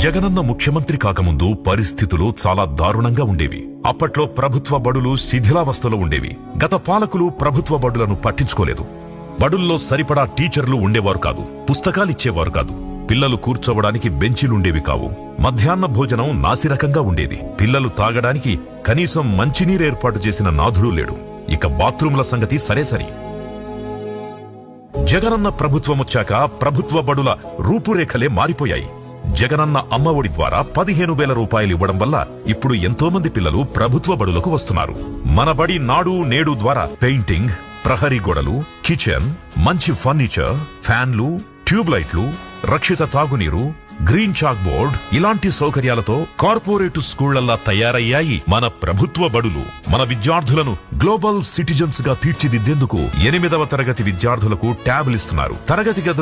జగనన్న ముఖ్యమంత్రి కాకముందు పరిస్థితులు చాలా దారుణంగా ఉండేవి. అప్పట్లో ప్రభుత్వ బడులు శిథిలావస్థలో ఉండేవి. గత పాలకులు ప్రభుత్వ బడులను పట్టించుకోలేదు. బడుల్లో సరిపడా టీచర్లు ఉండేవారు కాదు, పుస్తకాలిచ్చేవారు కాదు, పిల్లలు కూర్చోవడానికి బెంచీలుండేవి కావు. మధ్యాహ్న భోజనం నాసిరకంగా ఉండేది. పిల్లలు తాగడానికి కనీసం మంచినీరు ఏర్పాటు చేసిన నాథుడు లేడు. ఇక బాత్రూంల సంగతి సరే. జగనన్న ప్రభుత్వమొచ్చాక ప్రభుత్వ బడుల రూపురేఖలే మారిపోయాయి. జగనన్న అమ్మఒడి ద్వారా 15,000 రూపాయలు ఇవ్వడం వల్ల ఇప్పుడు ఎంతో మంది పిల్లలు ప్రభుత్వ బడులకు వస్తున్నారు. మన బడి నాడు నేడు ద్వారా పెయింటింగ్, ప్రహరీ గోడలు, కిచెన్, మంచి ఫర్నిచర్, ఫ్యాన్లు, ట్యూబ్ లైట్లు, రక్షిత తాగునీరు, గ్రీన్ చాక్ బోర్డ్ ఇలాంటి సౌకర్యాలతో కార్పొరేట్ స్కూళ్లలా తయారయ్యాయి మన ప్రభుత్వ బడులు. మన విద్యార్థులను గ్లోబల్ సిటిజన్స్ గా తీర్చిదిద్దేందుకు 8వ తరగతి విద్యార్థులకు ట్యాబ్లిస్తున్నారు. తరగతి గది